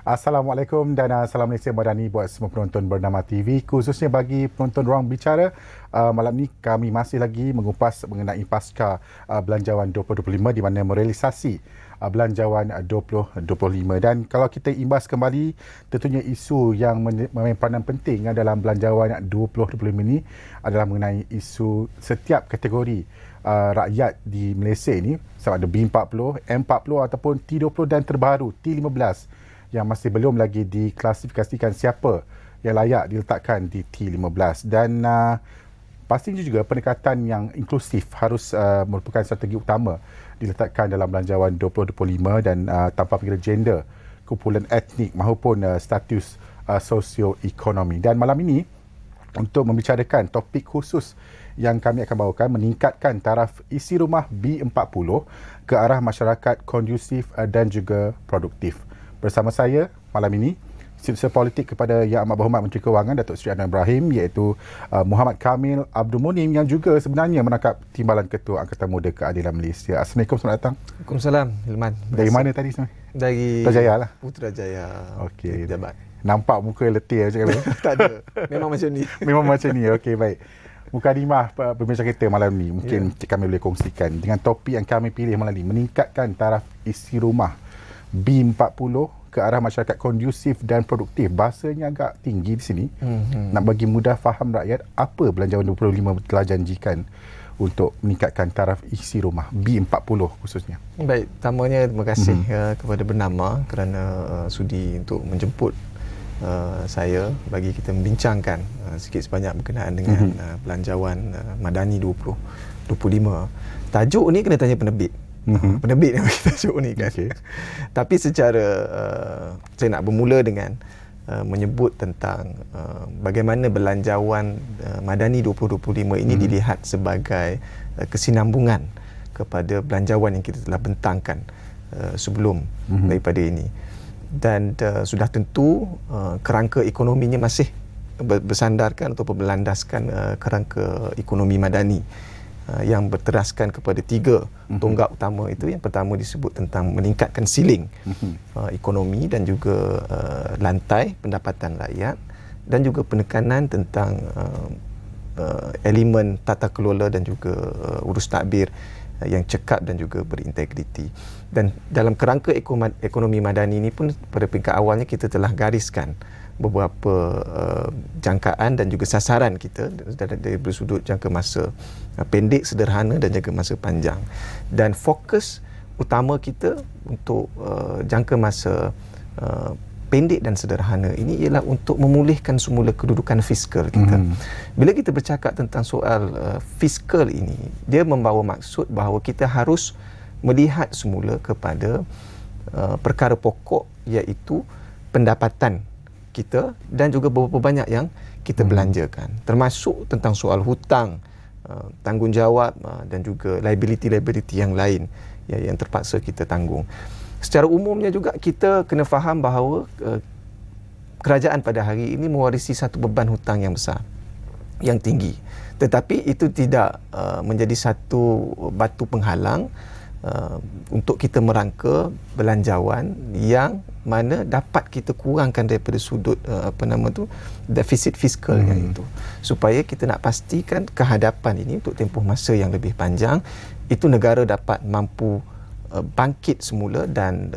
Assalamualaikum dan salam Malaysia Madani buat semua penonton Bernama TV, khususnya bagi penonton Ruang Bicara. Malam ni kami masih lagi mengupas mengenai pasca Belanjawan 2025 di mana merealisasi Belanjawan 2025. Dan kalau kita imbas kembali, tentunya isu yang memain peranan penting dalam Belanjawan 2025 ini adalah mengenai isu setiap kategori rakyat di Malaysia ini, sama ada B40, M40 ataupun T20 dan terbaru T15 yang masih belum lagi diklasifikasikan siapa yang layak diletakkan di T15. Dan pastinya juga pendekatan yang inklusif harus merupakan strategi utama diletakkan dalam Belanjawan 2025 dan tanpa mengira gender, kumpulan etnik maupun status sosioekonomi. Dan malam ini untuk membicarakan topik khusus yang kami akan bawakan, meningkatkan taraf isi rumah B40 ke arah masyarakat kondusif dan juga produktif. Bersama saya malam ini, Setiausaha Politik kepada Yang Amat Berhormat Menteri Kewangan Datuk Seri Anwar Ibrahim, iaitu Muhammad Kamil Abdul Munim yang juga sebenarnya menangkap Timbalan Ketua Angkatan Muda Keadilan Malaysia. Assalamualaikum, selamat datang. Waalaikumsalam, Hilman. Dari mana tadi sebenarnya? Dari Putrajaya lah. Putrajaya. Okey. Jabat. Nampak muka letih macam ni. Tak ada. Memang macam ni. Memang macam ni. Okey, baik. Mukadimah perbincangan kita malam ni mungkin kami boleh kongsikan dengan topik yang kami pilih malam ni, meningkatkan taraf isi rumah B40 ke arah masyarakat kondusif dan produktif. Bahasanya agak tinggi di sini. Nak bagi mudah faham rakyat apa Belanjawan 2025 telah janjikan untuk meningkatkan taraf isi rumah B40 khususnya. Baik, pertamanya terima kasih kepada Bernama kerana sudi untuk menjemput saya bagi kita membincangkan sikit sebanyak berkenaan dengan Belanjawan Madani 2025. Tajuk ni kena tanya penerbit. Penerbit yang bagi tajuk ni kan. Okay. Tapi secara saya nak bermula dengan menyebut tentang bagaimana Belanjawan Madani 2025 ini dilihat sebagai kesinambungan kepada belanjawan yang kita telah bentangkan sebelum daripada ini. Dan sudah tentu kerangka ekonominya masih bersandarkan ataupun berlandaskan kerangka ekonomi madani yang berteraskan kepada tiga tonggak utama itu. Yang pertama disebut tentang meningkatkan siling ekonomi dan juga lantai pendapatan rakyat, dan juga penekanan tentang elemen tata kelola dan juga urus tadbir yang cekap dan juga berintegriti. Dan dalam kerangka ekonomi madani ini pun pada peringkat awalnya kita telah gariskan beberapa jangkaan dan juga sasaran kita dari sudut jangka masa pendek, sederhana dan jangka masa panjang. Dan fokus utama kita untuk jangka masa pendek dan sederhana ini ialah untuk memulihkan semula kedudukan fiskal kita. Bila kita bercakap tentang soal fiskal ini, dia membawa maksud bahawa kita harus melihat semula kepada perkara pokok, iaitu pendapatan kita dan juga berapa banyak yang kita belanjakan, termasuk tentang soal hutang, tanggungjawab dan juga liability yang lain yang terpaksa kita tanggung. Secara umumnya juga kita kena faham bahawa kerajaan pada hari ini mewarisi satu beban hutang yang besar, yang tinggi. Tetapi itu tidak menjadi satu batu penghalang untuk kita merangka belanjawan yang mana dapat kita kurangkan daripada sudut defisit fiskalnya itu, supaya kita nak pastikan kehadapan ini untuk tempoh masa yang lebih panjang itu negara dapat mampu bangkit semula dan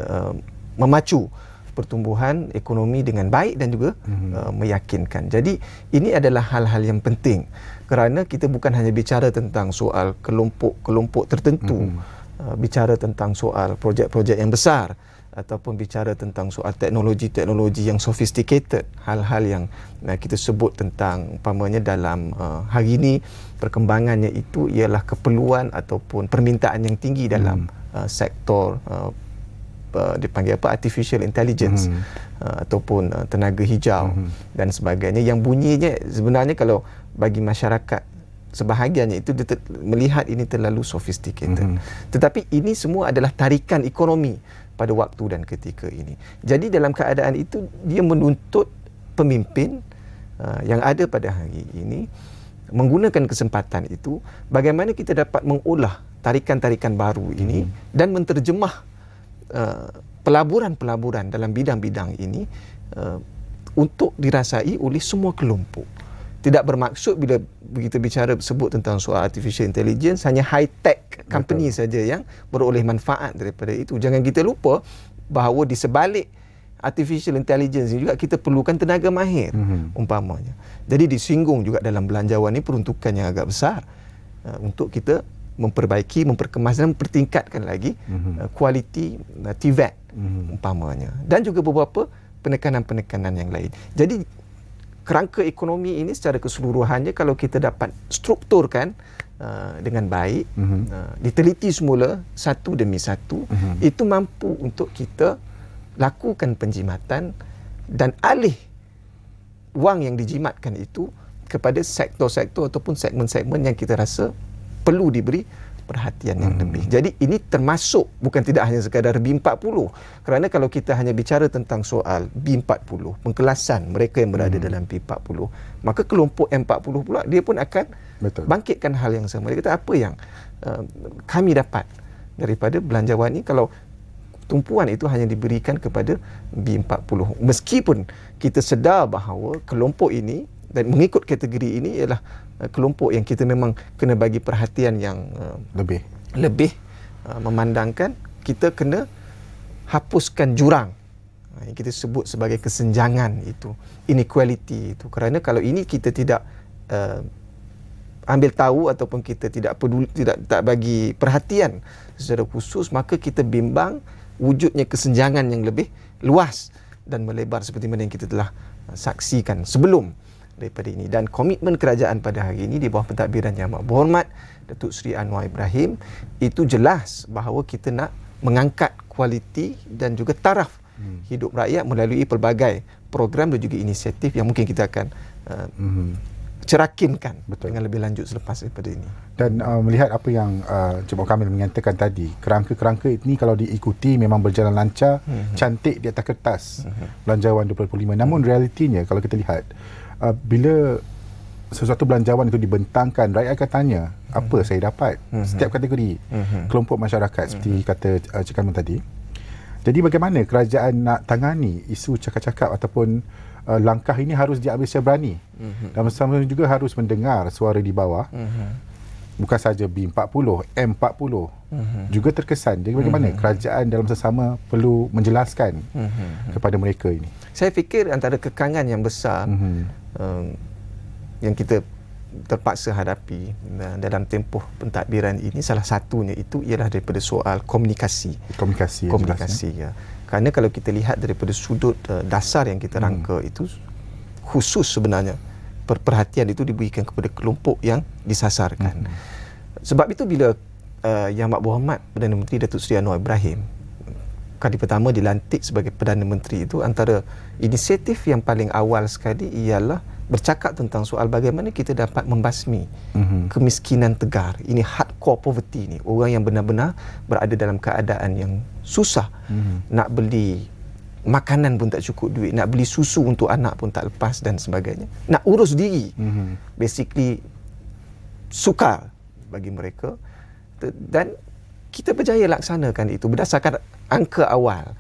memacu pertumbuhan ekonomi dengan baik dan juga meyakinkan. Jadi ini adalah hal-hal yang penting kerana kita bukan hanya bicara tentang soal kelompok tertentu, bicara tentang soal projek-projek yang besar ataupun bicara tentang soal teknologi yang sophisticated, hal-hal yang kita sebut tentang umpamanya dalam hari ini perkembangannya itu ialah keperluan ataupun permintaan yang tinggi dalam sektor dipanggil artificial intelligence ataupun tenaga hijau dan sebagainya, yang bunyinya sebenarnya kalau bagi masyarakat sebahagiannya itu melihat ini terlalu sophisticated. Tetapi ini semua adalah tarikan ekonomi pada waktu dan ketika ini. Jadi dalam keadaan itu dia menuntut pemimpin yang ada pada hari ini menggunakan kesempatan itu bagaimana kita dapat mengolah tarikan-tarikan baru ini dan menterjemah pelaburan-pelaburan dalam bidang-bidang ini untuk dirasai oleh semua kelompok. Tidak bermaksud bila kita bicara sebut tentang soal artificial intelligence hanya high-tech company saja yang beroleh manfaat daripada itu. Jangan kita lupa bahawa di sebalik artificial intelligence ini juga kita perlukan tenaga mahir umpamanya. Jadi disinggung juga dalam belanjawan ini peruntukan yang agak besar untuk kita memperbaiki, memperkemas dan mempertingkatkan lagi kualiti TVET umpamanya. Dan juga beberapa penekanan-penekanan yang lain. Jadi kerangka ekonomi ini secara keseluruhannya kalau kita dapat strukturkan dengan baik, diteliti semula satu demi satu, itu mampu untuk kita lakukan penjimatan dan alih wang yang dijimatkan itu kepada sektor-sektor ataupun segmen-segmen yang kita rasa perlu diberi perhatian yang lebih. Jadi ini termasuk bukan tidak hanya sekadar B40, kerana kalau kita hanya bicara tentang soal B40, pengkelasan mereka yang berada dalam B40, maka kelompok M40 pula dia pun akan bangkitkan hal yang sama. Dia kata apa yang kami dapat daripada belanjawan ini kalau tumpuan itu hanya diberikan kepada B40. Meskipun kita sedar bahawa kelompok ini dan mengikut kategori ini ialah kelompok yang kita memang kena bagi perhatian yang lebih memandangkan kita kena hapuskan jurang yang kita sebut sebagai kesenjangan itu, inequality itu. Kerana kalau ini kita tidak ambil tahu ataupun kita tidak peduli, tak bagi perhatian secara khusus, maka kita bimbang wujudnya kesenjangan yang lebih luas dan melebar seperti mana yang kita telah saksikan sebelum daripada ini. Dan komitmen kerajaan pada hari ini di bawah pentadbiran Yang Amat Berhormat Datuk Seri Anwar Ibrahim itu jelas bahawa kita nak mengangkat kualiti dan juga taraf hidup rakyat melalui pelbagai program dan juga inisiatif yang mungkin kita akan cerakinkan dengan lebih lanjut selepas daripada ini. Dan melihat apa yang Encik Kamil menyatakan tadi, kerangka-kerangka ini kalau diikuti memang berjalan lancar, cantik di atas kertas belanjawan 2025. Namun realitinya kalau kita lihat bila sesuatu belanjawan itu dibentangkan, rakyat akan tanya apa saya dapat setiap kategori kelompok masyarakat seperti kata Encik Kamil tadi. Jadi bagaimana kerajaan nak tangani isu cakap-cakap ataupun langkah ini harus diambil secara berani dan bersama juga harus mendengar suara di bawah, bukan saja B40, M40 juga terkesan. Jadi bagaimana kerajaan dalam sesama perlu menjelaskan kepada mereka ini? Saya fikir antara kekangan yang besar yang kita terpaksa hadapi dalam tempoh pentadbiran ini, salah satunya itu ialah daripada soal komunikasi ya. Kerana kalau kita lihat daripada sudut dasar yang kita rangka itu, khusus sebenarnya perhatian itu diberikan kepada kelompok yang disasarkan. Sebab itu bila Yang Amat Berhormat Perdana Menteri Datuk Seri Anwar Ibrahim kali pertama dilantik sebagai Perdana Menteri itu, antara inisiatif yang paling awal sekali ialah bercakap tentang soal bagaimana kita dapat membasmi kemiskinan tegar. Ini hardcore poverty ni, orang yang benar-benar berada dalam keadaan yang susah, nak beli makanan pun tak cukup duit, nak beli susu untuk anak pun tak lepas dan sebagainya, nak urus diri basically sukar bagi mereka. Dan kita berjaya laksanakan itu berdasarkan angka awal.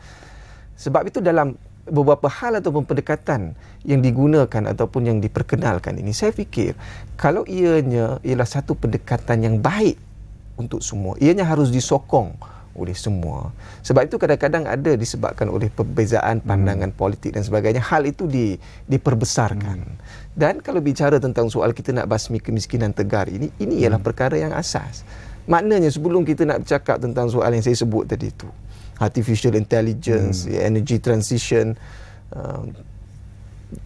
Sebab itu dalam beberapa hal ataupun pendekatan yang digunakan ataupun yang diperkenalkan ini, saya fikir kalau ianya ialah satu pendekatan yang baik untuk semua, ianya harus disokong oleh semua. Sebab itu kadang-kadang ada disebabkan oleh perbezaan pandangan politik dan sebagainya, hal itu diperbesarkan. Dan kalau bicara tentang soal kita nak basmi kemiskinan tegar ini ialah perkara yang asas. Maknanya sebelum kita nak bercakap tentang soal yang saya sebut tadi itu, artificial intelligence, energy transition,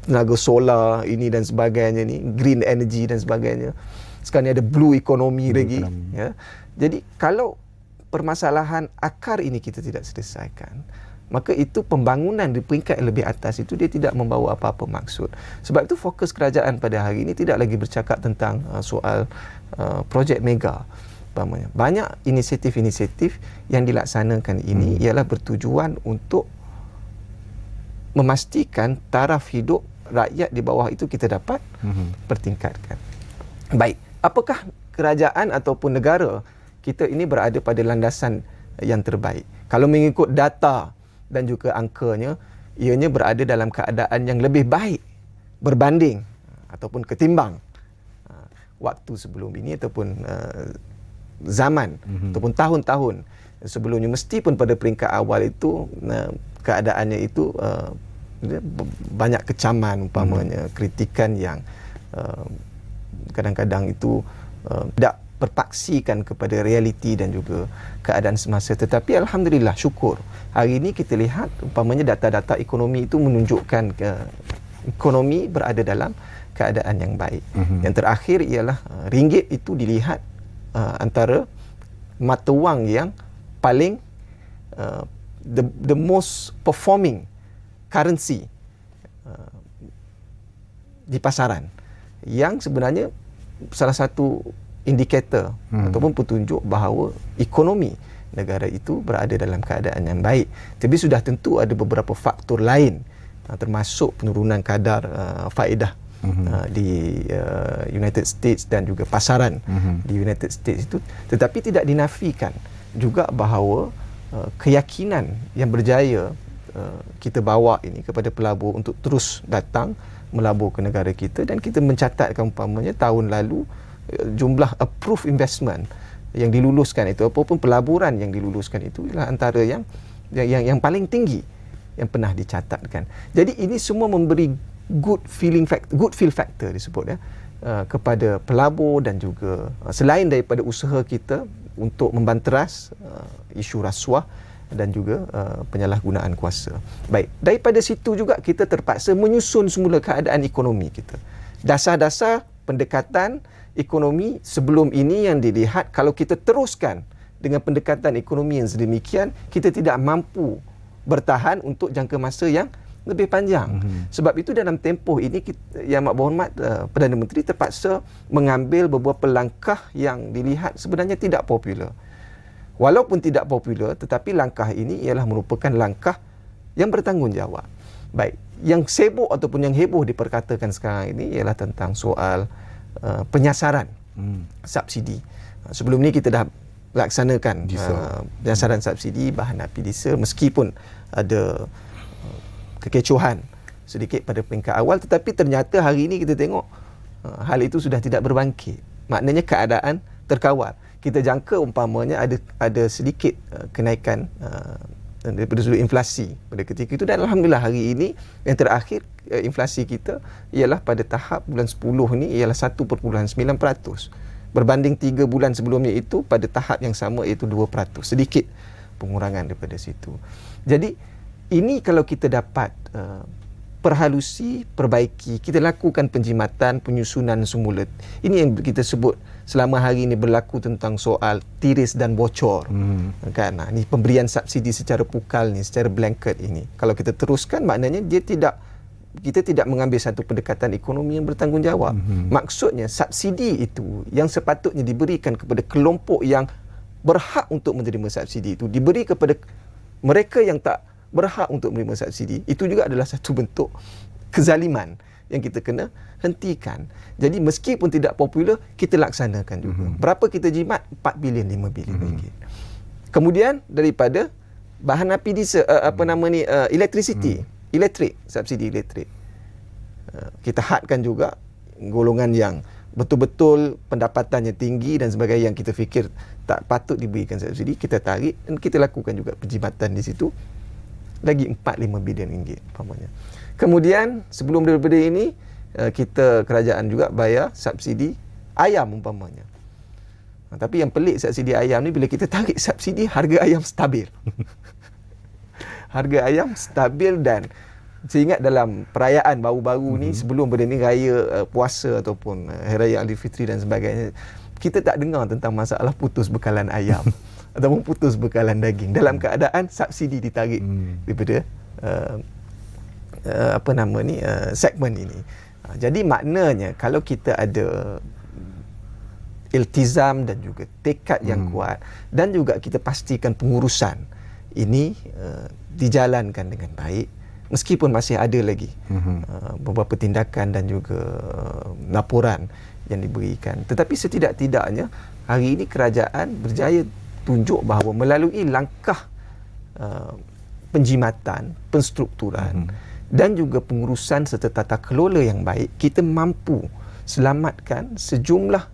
tenaga solar ini dan sebagainya ni, green energy dan sebagainya. Sekarang ni ada blue economy lagi. Ya. Jadi kalau permasalahan akar ini kita tidak selesaikan, maka itu pembangunan di peringkat yang lebih atas itu dia tidak membawa apa-apa maksud. Sebab itu fokus kerajaan pada hari ini tidak lagi bercakap tentang soal projek mega. Banyak inisiatif-inisiatif yang dilaksanakan ini ialah bertujuan untuk memastikan taraf hidup rakyat di bawah itu kita dapat pertingkatkan. Baik, apakah kerajaan ataupun negara kita ini berada pada landasan yang terbaik? Kalau mengikut data dan juga angkanya, ianya berada dalam keadaan yang lebih baik berbanding ataupun ketimbang waktu sebelum ini ataupun zaman ataupun tahun-tahun sebelumnya. Meskipun pada peringkat awal itu keadaannya itu banyak kecaman, umpamanya kritikan yang kadang-kadang itu tidak berpaksikan kepada realiti dan juga keadaan semasa. Tetapi alhamdulillah, syukur, hari ini kita lihat umpamanya data-data ekonomi itu menunjukkan ekonomi berada dalam keadaan yang baik. Yang terakhir ialah ringgit itu dilihat antara mata wang yang paling the most performing currency di pasaran, yang sebenarnya salah satu indikator ataupun petunjuk bahawa ekonomi negara itu berada dalam keadaan yang baik. Tapi sudah tentu ada beberapa faktor lain, termasuk penurunan kadar faedah di United States dan juga pasaran di United States itu. Tetapi tidak dinafikan juga bahawa keyakinan yang berjaya kita bawa ini kepada pelabur untuk terus datang melabur ke negara kita, dan kita mencatatkan umpamanya tahun lalu jumlah approved investment yang diluluskan itu, apapun pelaburan yang diluluskan itu ialah antara yang paling tinggi yang pernah dicatatkan. Jadi ini semua memberi good feel factor disebut kepada pelabur, dan juga selain daripada usaha kita untuk membanteras isu rasuah dan juga penyalahgunaan kuasa. Baik, daripada situ juga kita terpaksa menyusun semula keadaan ekonomi kita. Dasar-dasar pendekatan ekonomi sebelum ini yang dilihat, kalau kita teruskan dengan pendekatan ekonomi yang sedemikian, kita tidak mampu bertahan untuk jangka masa yang lebih panjang. Sebab itu dalam tempoh ini Yang Amat Berhormat Perdana Menteri terpaksa mengambil beberapa langkah yang dilihat sebenarnya tidak popular. Walaupun tidak popular, tetapi langkah ini ialah merupakan langkah yang bertanggungjawab. Baik, yang sibuk ataupun yang heboh diperkatakan sekarang ini ialah tentang soal penyasaran subsidi. Sebelum ni kita dah laksanakan penyasaran subsidi bahan api diesel, meskipun ada kekecohan sedikit pada peringkat awal, tetapi ternyata hari ini kita tengok hal itu sudah tidak berbangkit. Maknanya keadaan terkawal. Kita jangka umpamanya ada sedikit kenaikan daripada sudut inflasi pada ketika itu, dan alhamdulillah hari ini yang terakhir inflasi kita ialah pada tahap bulan 10 ni ialah 1.9%, berbanding 3 bulan sebelumnya itu pada tahap yang sama iaitu 2%, sedikit pengurangan daripada situ. Jadi ini kalau kita dapat perhalusi, perbaiki, kita lakukan penjimatan, penyusunan semula. Ini yang kita sebut selama hari ini berlaku tentang soal tiris dan bocor. Kan? Ini pemberian subsidi secara pukal ni, secara blanket ini. Kalau kita teruskan, maknanya kita tidak mengambil satu pendekatan ekonomi yang bertanggungjawab. Maksudnya subsidi itu yang sepatutnya diberikan kepada kelompok yang berhak untuk menerima subsidi itu diberi kepada mereka yang tak berhak untuk menerima subsidi. Itu juga adalah satu bentuk kezaliman yang kita kena hentikan. Jadi meskipun tidak popular, kita laksanakan juga. Berapa kita jimat? 4 bilion, 5 bilion ringgit. Kemudian daripada bahan api diesel, electricity, elektrik, subsidi elektrik, kita hadkan juga golongan yang betul-betul pendapatannya tinggi dan sebagainya, yang kita fikir tak patut diberikan subsidi, kita tarik dan kita lakukan juga penjimatan di situ lagi 4-5 bilion ringgit umpamanya. Kemudian sebelum daripada ini kerajaan juga bayar subsidi ayam umpamanya. Tapi yang pelik subsidi ayam ni, bila kita tarik subsidi, harga ayam stabil. Harga ayam stabil, dan saya ingat dalam perayaan baru-baru ni, sebelum benda ni raya puasa ataupun hari raya Aidilfitri dan sebagainya, kita tak dengar tentang masalah putus bekalan ayam ataupun putus bekalan daging dalam keadaan subsidi ditarik daripada segmen ini. Jadi maknanya kalau kita ada iltizam dan juga tekad yang kuat, dan juga kita pastikan pengurusan ini dijalankan dengan baik, meskipun masih ada lagi beberapa tindakan dan juga laporan yang diberikan, tetapi setidak-tidaknya hari ini kerajaan berjaya tunjuk bahawa melalui langkah penjimatan, penstrukturan dan juga pengurusan serta tata kelola yang baik, kita mampu selamatkan sejumlah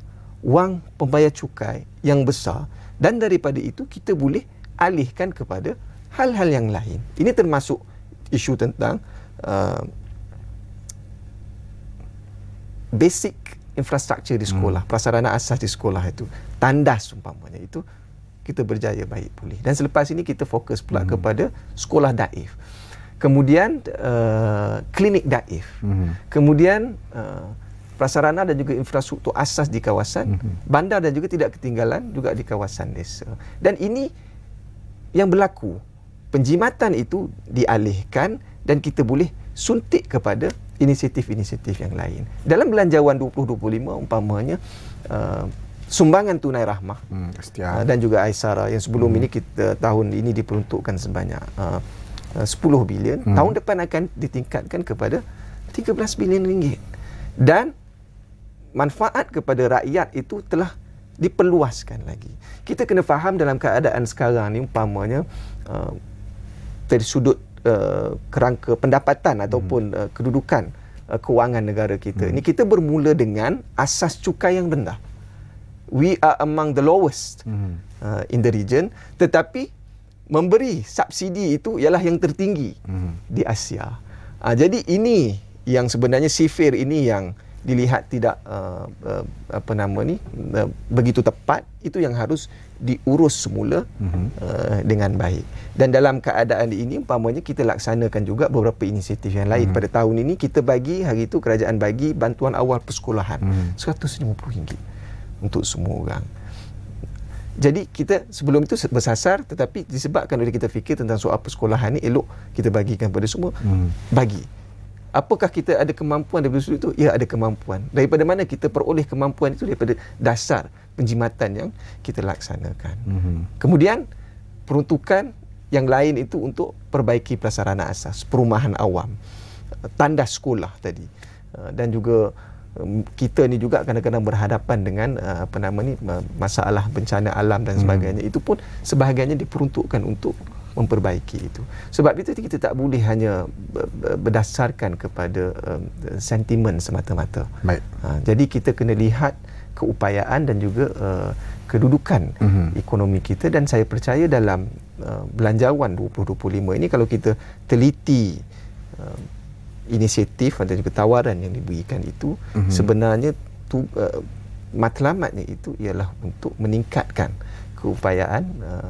wang pembayar cukai yang besar, dan daripada itu kita boleh alihkan kepada hal-hal yang lain. Ini termasuk isu tentang basic infrastruktur di sekolah, prasarana asas di sekolah itu, tandas umpamanya, itu kita berjaya baik pulih. Dan selepas ini kita fokus pula kepada sekolah daif. Kemudian klinik daif. Kemudian prasarana dan juga infrastruktur asas di kawasan bandar dan juga tidak ketinggalan juga di kawasan desa. Dan ini yang berlaku. Penjimatan itu dialihkan dan kita boleh suntik kepada inisiatif-inisiatif yang lain. Dalam Belanjawan 2025 umpamanya sumbangan tunai rahmah dan juga Aisara yang sebelum ini kita tahun ini diperuntukkan sebanyak 10 bilion, tahun depan akan ditingkatkan kepada 13 bilion ringgit. Dan manfaat kepada rakyat itu telah diperluaskan lagi. Kita kena faham dalam keadaan sekarang ni umpamanya dari sudut kerangka pendapatan ataupun kedudukan kewangan negara kita. Ini kita bermula dengan asas cukai yang rendah. We are among the lowest in the region, tetapi memberi subsidi itu ialah yang tertinggi di Asia. Jadi ini yang sebenarnya sifir ini yang dilihat tidak begitu tepat, itu yang harus diurus semula dengan baik. Dan dalam keadaan ini umpamanya kita laksanakan juga beberapa inisiatif yang lain. Pada tahun ini kita bagi, hari itu kerajaan bagi bantuan awal persekolahan RM150 untuk semua orang. Jadi kita sebelum itu bersasar, tetapi disebabkan oleh kita fikir tentang soal persekolahan ni elok kita bagikan pada semua. Bagi. Apakah kita ada kemampuan daripada sudut itu? Ya, ada kemampuan. Daripada mana kita peroleh kemampuan itu? Daripada dasar penjimatan yang kita laksanakan. Kemudian peruntukan yang lain itu untuk perbaiki prasarana asas, perumahan awam, tandas sekolah tadi, dan juga kita ni juga kadang-kadang berhadapan dengan masalah bencana alam dan sebagainya. Itu pun sebahagiannya diperuntukkan untuk memperbaiki itu. Sebab itu kita tak boleh hanya berdasarkan kepada sentimen semata-mata. Baik. Jadi kita kena lihat keupayaan dan juga kedudukan ekonomi kita, dan saya percaya dalam Belanjawan 2025 ini kalau kita teliti inisiatif dan juga tawaran yang diberikan itu, sebenarnya matlamatnya itu ialah untuk meningkatkan keupayaan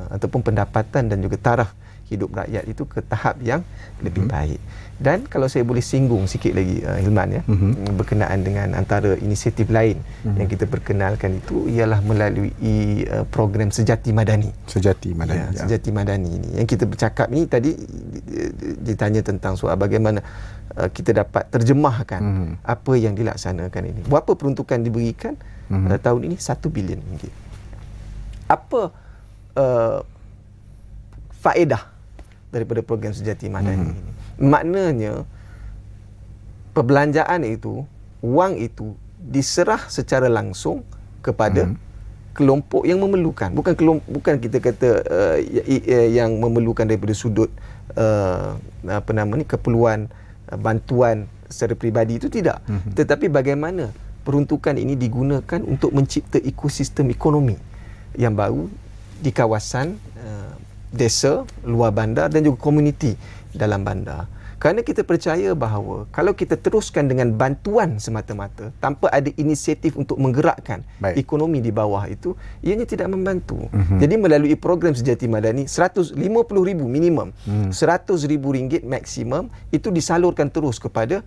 ataupun pendapatan dan juga taraf hidup rakyat itu ke tahap yang lebih baik. Dan kalau saya boleh singgung sikit lagi Hilman ya, berkenaan dengan antara inisiatif lain yang kita perkenalkan itu ialah melalui program Sejati Madani. Sejati Madani. Ya, Sejati Madani ini yang kita bercakap ini tadi ditanya tentang soal bagaimana kita dapat terjemahkan apa yang dilaksanakan ini. Berapa peruntukan diberikan tahun ini? 1 bilion ringgit. Apa faedah daripada program Sejati Madani ini? Maknanya perbelanjaan itu, wang itu diserah secara langsung kepada kelompok yang memerlukan. Bukan kita kata yang memerlukan daripada sudut keperluan bantuan secara peribadi, itu tidak. Tetapi bagaimana peruntukan ini digunakan untuk mencipta ekosistem ekonomi yang baru di kawasan desa, luar bandar dan juga komuniti dalam bandar. Kerana kita percaya bahawa kalau kita teruskan dengan bantuan semata-mata tanpa ada inisiatif untuk menggerakkan ekonomi di bawah itu, ianya tidak membantu. Jadi melalui program Sejati Madani, RM150,000 minimum, RM100,000 maksimum, itu disalurkan terus kepada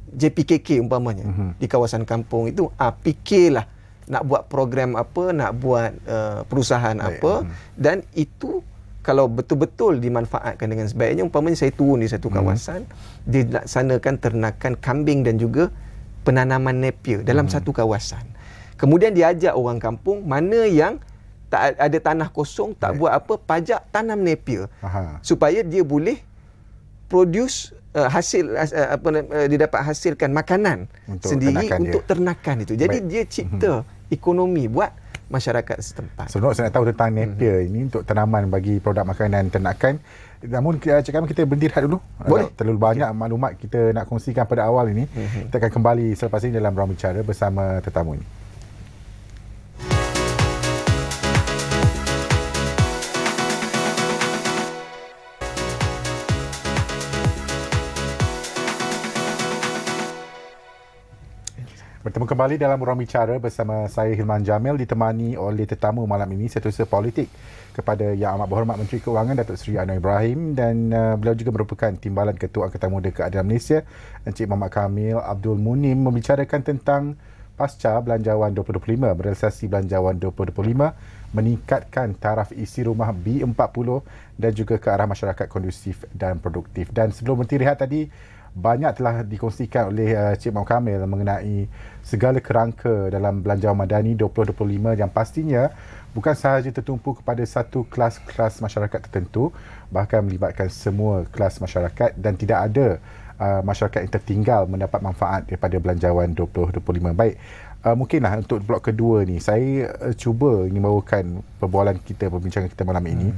JPKK umpamanya di kawasan kampung itu. Fikirlah nak buat program apa, nak buat perusahaan apa, dan itu kalau betul-betul dimanfaatkan dengan sebaiknya, umpamanya saya turun di satu kawasan, dilaksanakan ternakan kambing dan juga penanaman napier dalam satu kawasan. Kemudian diajak orang kampung mana yang tak ada tanah kosong, tak buat apa, pajak tanam napier. Supaya dia boleh produce hasil dia dapat hasilkan makanan untuk sendiri ternakan. Untuk ternakan itu. Jadi dia cipta ekonomi, buat masyarakat setempat. Sebenarnya saya nak tahu tentang napier ini untuk tanaman bagi produk makanan ternakan. Namun cakap kita berhenti rehat dulu. Boleh. Terlalu banyak maklumat kita nak kongsikan pada awal ini. Kita akan kembali selepas ini dalam Ruang Bicara bersama tetamu ini. Bertemu kembali dalam Ruang Bicara bersama saya Hilman Jamil, ditemani oleh tetamu malam ini, Setiausaha Politik kepada Yang Amat Berhormat Menteri Keuangan Datuk Seri Anwar Ibrahim, dan beliau juga merupakan Timbalan Ketua Angkatan Muda Keadilan Malaysia Encik Muhammad Kamil Abdul Munim, membicarakan tentang pasca Belanjawan 2025, merealisasi Belanjawan 2025, meningkatkan taraf isi rumah B40 dan juga ke arah masyarakat kondusif dan produktif. Dan sebelum berhenti rehat tadi, banyak telah dikongsikan oleh Cik Muhammad Kamil mengenai segala kerangka dalam Belanjawan Madani 2025 yang pastinya bukan sahaja tertumpu kepada satu kelas-kelas masyarakat tertentu, bahkan melibatkan semua kelas masyarakat dan tidak ada masyarakat yang tertinggal mendapat manfaat daripada Belanjawan 2025. Baik, mungkinlah untuk blok kedua ni saya cuba ingin bawakan perbualan kita, perbincangan kita malam ini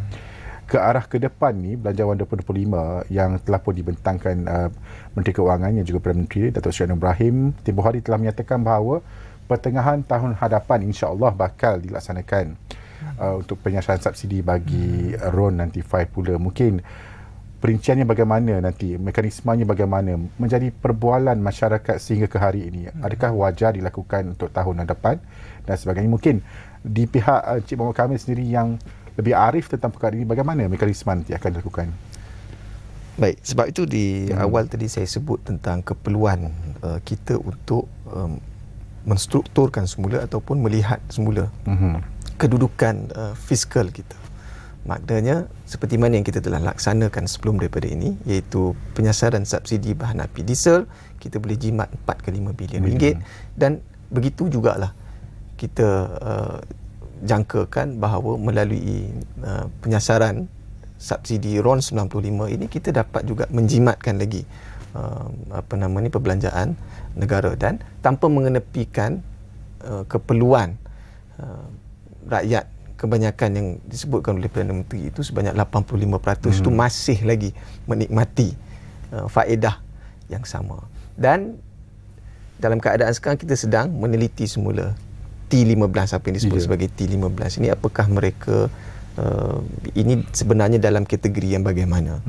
ke arah ke depan ni. Belanjawan 2025 yang telah pun dibentangkan Menteri Keuangan yang juga Perdana Menteri Datuk Seri Anwar Ibrahim tempoh hari telah menyatakan bahawa pertengahan tahun hadapan insya-Allah bakal dilaksanakan untuk penyasaran subsidi bagi RON nanti 5 pula. Mungkin perinciannya bagaimana nanti, mekanismenya bagaimana menjadi perbualan masyarakat sehingga ke hari ini. Adakah wajar dilakukan untuk tahun depan dan sebagainya. Mungkin di pihak Cik Muhammad Kamil sendiri yang lebih arif tentang perkara ini, bagaimana mekanisme nanti akan dilakukan? Baik, sebab itu di awal tadi saya sebut tentang keperluan kita untuk menstrukturkan semula ataupun melihat semula kedudukan fiskal kita. Maknanya seperti mana yang kita telah laksanakan sebelum daripada ini, iaitu penyasaran subsidi bahan api diesel, kita boleh jimat 4 ke 5 bilion ringgit, dan begitu jugalah kita jangkakan bahawa melalui penyasaran subsidi RON 95 ini kita dapat juga menjimatkan lagi perbelanjaan negara, dan tanpa mengenepikan keperluan rakyat. Kebanyakan yang disebutkan oleh Perdana Menteri itu sebanyak 85% itu masih lagi menikmati faedah yang sama. Dan dalam keadaan sekarang kita sedang meneliti semula T15, apa yang disebut sebagai T15 ini, apakah mereka ini sebenarnya dalam kategori yang bagaimana.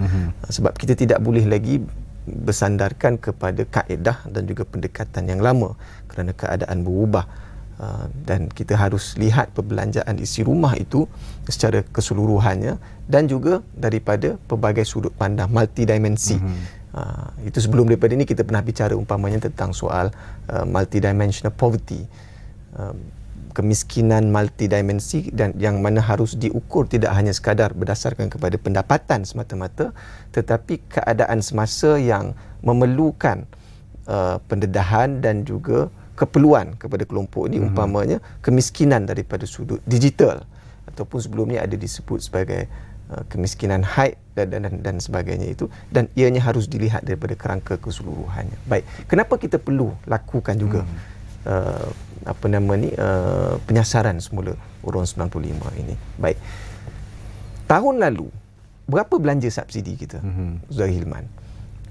Sebab kita tidak boleh lagi bersandarkan kepada kaedah dan juga pendekatan yang lama kerana keadaan berubah. Dan kita harus lihat perbelanjaan isi rumah itu secara keseluruhannya dan juga daripada pelbagai sudut pandang, multidimensi. Itu sebelum daripada ini kita pernah bicara umpamanya tentang soal multidimensional poverty, kemiskinan multidimensi, dan yang mana harus diukur tidak hanya sekadar berdasarkan kepada pendapatan semata-mata, tetapi keadaan semasa yang memerlukan pendedahan dan juga keperluan kepada kelompok ini, umpamanya kemiskinan daripada sudut digital ataupun sebelumnya ada disebut sebagai kemiskinan haid dan sebagainya itu, dan ianya harus dilihat daripada kerangka keseluruhannya. Baik, kenapa kita perlu lakukan juga penyasaran semula RON 95 ini? Baik, tahun lalu berapa belanja subsidi kita, Zahir Hilman?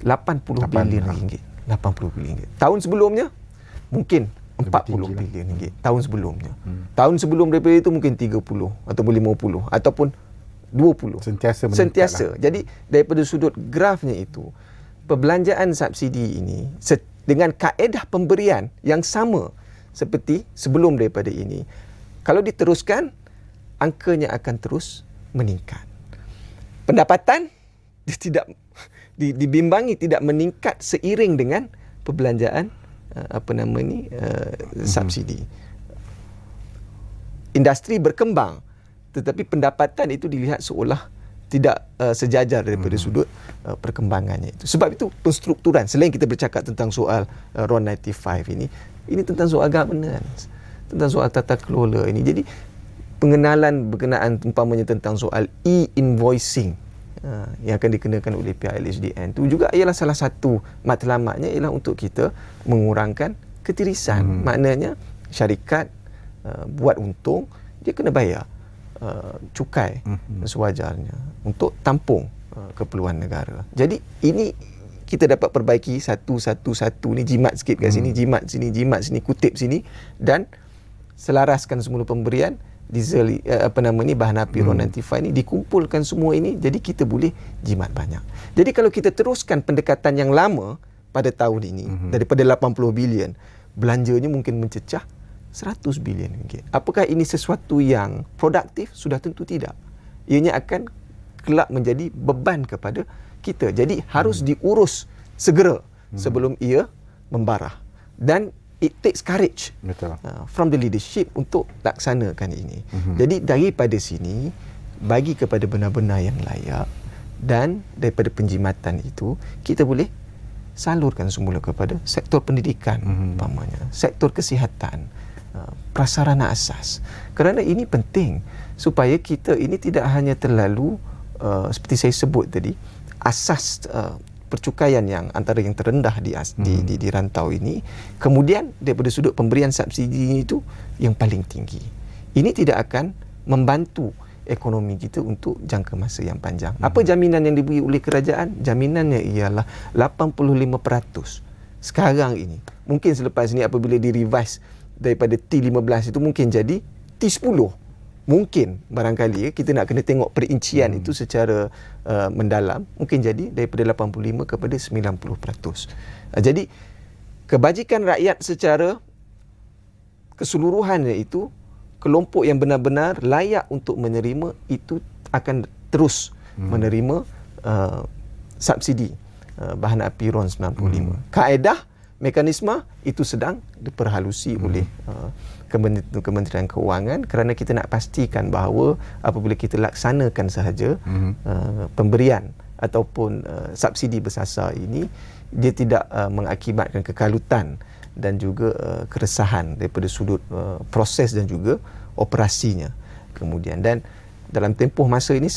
80 bilion ringgit. 80 bilion ringgit. Tahun sebelumnya mungkin 40 bilion ringgit. Tahun sebelumnya. Tahun sebelum daripada itu mungkin 30 ataupun 50 ataupun 20. Sentiasa. Jadi daripada sudut grafnya itu, perbelanjaan subsidi ini dengan kaedah pemberian yang sama seperti sebelum daripada ini, kalau diteruskan, angkanya akan terus meningkat. Pendapatan dia tidak dibimbangi tidak meningkat seiring dengan perbelanjaan subsidi. Industri berkembang, tetapi pendapatan itu dilihat seolah tidak sejajar daripada sudut perkembangannya itu. Sebab itu penstrukturan, selain kita bercakap tentang soal RON 95 ini tentang soal governance, tentang soal tata kelola ini. Jadi pengenalan berkenaan umpamanya tentang soal e-invoicing yang akan dikenakan oleh pihak LHDN itu juga ialah salah satu matlamatnya ialah untuk kita mengurangkan ketirisan. Maknanya syarikat buat untung dia kena bayar cukai sewajarnya untuk tampung keperluan negara. Jadi ini kita dapat perbaiki satu ni, jimat sikit kat sini, jimat sini, kutip sini, dan selaraskan semula pemberian diesel bahan api RON95 ni, dikumpulkan semua ini, jadi kita boleh jimat banyak. Jadi kalau kita teruskan pendekatan yang lama pada tahun ini, daripada 80 bilion, belanjanya mungkin mencecah 100 bilion ringgit. Apakah ini sesuatu yang produktif? Sudah tentu tidak. Ianya akan kelak menjadi beban kepada kita. Jadi harus diurus segera sebelum ia membarah. Dan it takes courage from the leadership untuk laksanakan ini. Jadi daripada sini, bagi kepada benar-benar yang layak, dan daripada penjimatan itu, kita boleh salurkan semula kepada sektor pendidikan, umpamanya, sektor kesihatan, prasarana asas. Kerana ini penting supaya kita ini tidak hanya terlalu seperti saya sebut tadi, asas percukaian yang antara yang terendah di rantau ini, kemudian daripada sudut pemberian subsidi itu yang paling tinggi. Ini tidak akan membantu ekonomi kita untuk jangka masa yang panjang. Apa jaminan yang diberi oleh kerajaan? Jaminannya ialah 85% sekarang ini. Mungkin selepas ini apabila di-revise daripada T15 itu mungkin jadi T10. Mungkin barangkali kita nak kena tengok perincian itu secara mendalam, mungkin jadi daripada 85 kepada 90%. Jadi kebajikan rakyat secara keseluruhan, iaitu kelompok yang benar-benar layak untuk menerima, itu akan terus menerima subsidi bahan api RON95. Kaedah, mekanisme itu sedang diperhalusi oleh Kementerian Keuangan, kerana kita nak pastikan bahawa apabila kita laksanakan sahaja pemberian ataupun subsidi bersasar ini, dia tidak mengakibatkan kekalutan dan juga keresahan daripada sudut proses dan juga operasinya kemudian. Dan dalam tempoh masa ini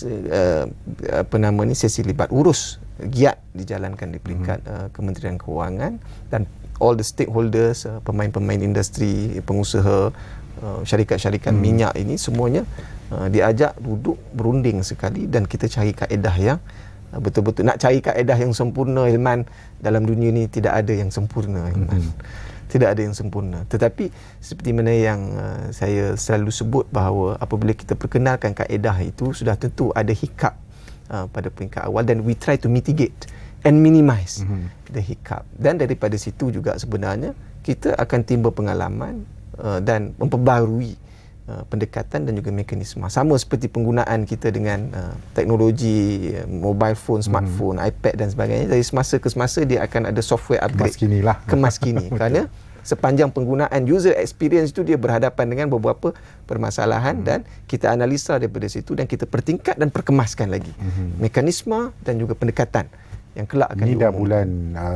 sesi libat urus giat dijalankan di peringkat Kementerian Keuangan, dan all the stakeholders, pemain-pemain industri, pengusaha, syarikat-syarikat minyak ini semuanya diajak duduk berunding sekali, dan kita cari kaedah yang betul-betul. Nak cari kaedah yang sempurna, Hilman, dalam dunia ni tidak ada yang sempurna, Hilman. Tidak ada yang sempurna. Tetapi seperti mana yang saya selalu sebut, bahawa apabila kita perkenalkan kaedah itu, sudah tentu ada hiccup pada peringkat awal, dan we try to mitigate and minimize the hiccup. Dan daripada situ juga sebenarnya kita akan timbul pengalaman dan memperbarui pendekatan dan juga mekanisme. Sama seperti penggunaan kita dengan teknologi mobile phone, smartphone, iPad dan sebagainya. Dari semasa ke semasa dia akan ada software upgrade. Kemas kini. Kerana sepanjang penggunaan user experience itu, dia berhadapan dengan beberapa permasalahan, dan kita analisa daripada situ, dan kita pertingkat dan perkemaskan lagi mekanisme dan juga pendekatan yang kelak akan ini dah bulan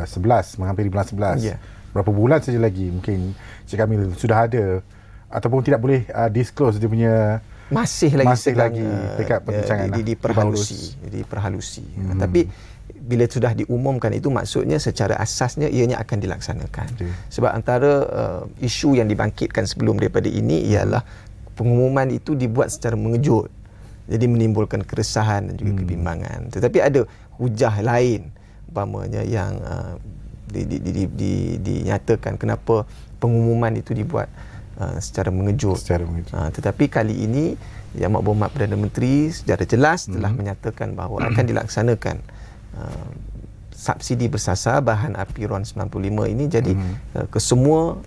11, menghampiri bulan 11. Berapa bulan saja lagi mungkin Cik Kamil sudah ada, ataupun tidak boleh disclose dia punya, masih lagi dekat perbincangan diperhalusi. Tapi bila sudah diumumkan itu, maksudnya secara asasnya ianya akan dilaksanakan. Sebab antara isu yang dibangkitkan sebelum daripada ini ialah pengumuman itu dibuat secara mengejut, jadi menimbulkan keresahan dan juga kebimbangan. Tetapi ada hujah lain, umpamanya yang dinyatakan kenapa pengumuman itu dibuat secara mengejut. Tetapi kali ini Yang Amat Berhormat Perdana Menteri secara jelas telah menyatakan bahawa akan dilaksanakan subsidi bersasar bahan api RON95 ini. Jadi kesemua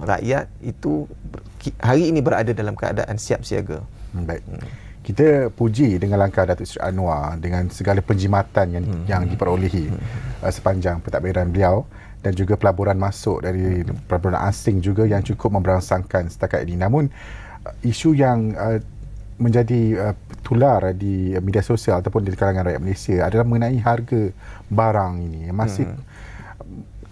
rakyat itu hari ini berada dalam keadaan siap siaga. Baik. Kita puji dengan langkah Datuk Seri Anwar dengan segala penjimatan yang diperolehi sepanjang pentadbiran beliau, dan juga pelaburan masuk dari pelaburan asing juga yang cukup memberangsangkan setakat ini. Namun isu yang menjadi tular di media sosial ataupun di kalangan rakyat Malaysia adalah mengenai harga barang ini yang masih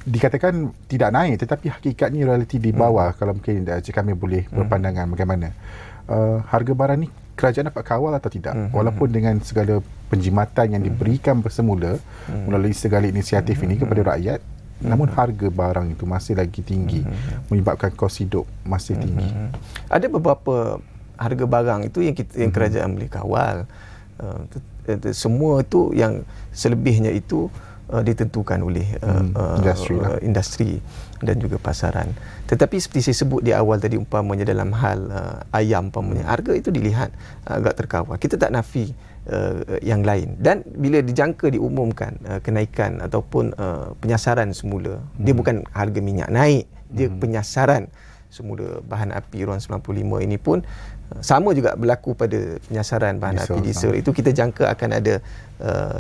dikatakan tidak naik, tetapi hakikatnya relatif di bawah. Kalau mungkin Cik Kamil boleh berpandangan bagaimana harga barang ni kerajaan dapat kawal atau tidak, walaupun dengan segala penjimatan yang diberikan bersemula melalui segala inisiatif ini kepada rakyat, namun harga barang itu masih lagi tinggi, menyebabkan kos hidup masih tinggi. Ada beberapa harga barang itu yang kerajaan boleh kawal. Semua itu yang selebihnya itu ditentukan oleh industri dan juga pasaran. Tetapi seperti saya sebut di awal tadi, umpamanya dalam hal ayam umpamanya, harga itu dilihat agak terkawal. Kita tak nafi yang lain, dan bila dijangka diumumkan kenaikan ataupun penyasaran semula, dia bukan harga minyak naik, dia penyasaran semula bahan api RON 95 ini pun sama juga berlaku pada penyasaran bahan api diesel. Itu kita jangka akan ada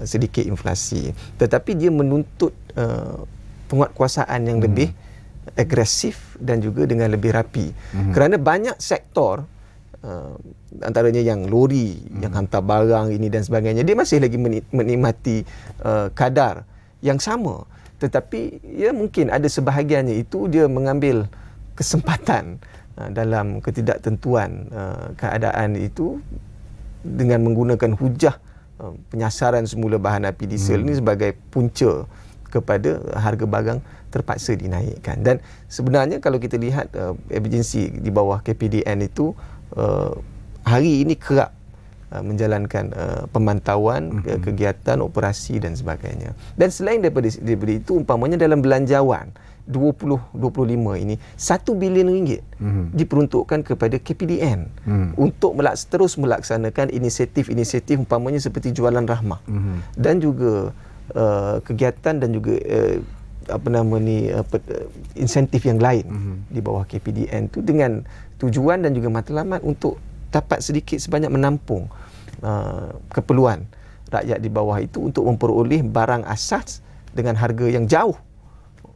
sedikit inflasi, tetapi dia menuntut penguatkuasaan yang lebih agresif dan juga dengan lebih rapi, kerana banyak sektor, antaranya yang lori, yang hantar barang ini dan sebagainya, dia masih lagi menikmati kadar yang sama, tetapi ya mungkin ada sebahagiannya itu dia mengambil kesempatan dalam ketidaktentuan keadaan itu dengan menggunakan hujah penyasaran semula bahan api diesel ini sebagai punca kepada harga barang terpaksa dinaikkan. Dan sebenarnya kalau kita lihat agensi di bawah KPDN itu hari ini kerap menjalankan pemantauan kegiatan operasi dan sebagainya. Dan selain daripada itu, umpamanya dalam belanjawan 2025 ini RM1 bilion diperuntukkan kepada KPDN untuk terus melaksanakan inisiatif-inisiatif umpamanya seperti jualan rahmah dan juga kegiatan dan juga insentif yang lain di bawah KPDN itu, dengan tujuan dan juga matlamat untuk dapat sedikit sebanyak menampung keperluan rakyat di bawah itu untuk memperoleh barang asas dengan harga yang jauh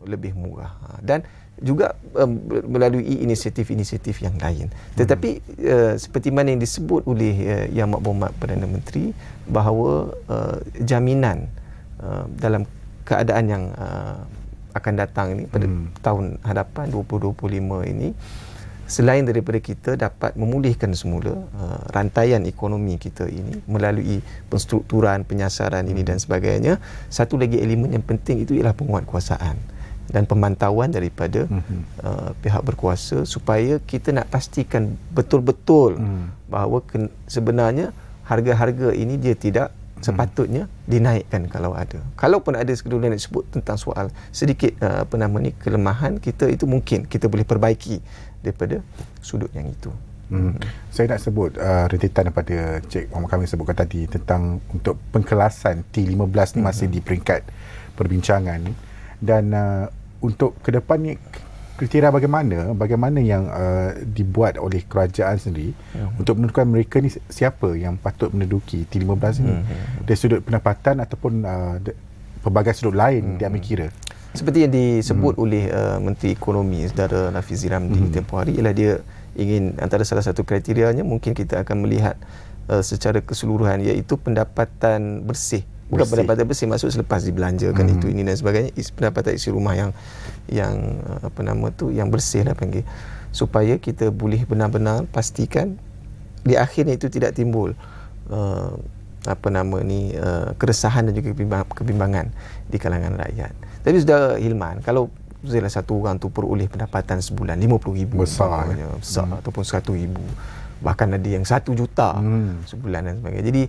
lebih murah, dan juga melalui inisiatif-inisiatif yang lain. Tetapi seperti mana yang disebut oleh Yang Berhormat Perdana Menteri, bahawa jaminan dalam keadaan yang akan datang ini pada tahun hadapan 2025 ini, selain daripada kita dapat memulihkan semula rantaian ekonomi kita ini melalui penstrukturan, penyasaran ini dan sebagainya, satu lagi elemen yang penting itu ialah penguatkuasaan dan pemantauan daripada pihak berkuasa, supaya kita nak pastikan betul-betul bahawa sebenarnya harga-harga ini dia tidak sepatutnya dinaikkan kalau ada. Kalaupun ada sekadar nak sebut tentang soal sedikit kelemahan kita, itu mungkin kita boleh perbaiki daripada sudut yang itu. Saya nak sebut rentetan daripada Cik Muhammad Kamil sebutkan tadi tentang untuk pengkelasan T15 ni masih di peringkat perbincangan, dan untuk ke depan ni kriteria bagaimana yang dibuat oleh kerajaan sendiri untuk menentukan mereka ni siapa yang patut menduduki T15 ni dari sudut pendapatan ataupun pelbagai sudut lain diambil kira. Seperti yang disebut oleh Menteri Ekonomi Saudara Nafizi Ramli tempoh hari, ialah dia ingin, antara salah satu kriterianya mungkin kita akan melihat secara keseluruhan, iaitu pendapatan bersih. Bukan pendapatan bersih maksud selepas dibelanjakan itu ini dan sebagainya, pendapatan isi rumah yang yang bersih lah panggil, supaya kita boleh benar-benar pastikan di akhirnya itu tidak timbul keresahan dan juga kebimbangan di kalangan rakyat. Tapi Saudara Hilman, kalau salah satu orang tu peroleh pendapatan sebulan RM50,000 besar ataupun RM100,000, bahkan ada yang RM1 juta sebulan dan sebagainya. Jadi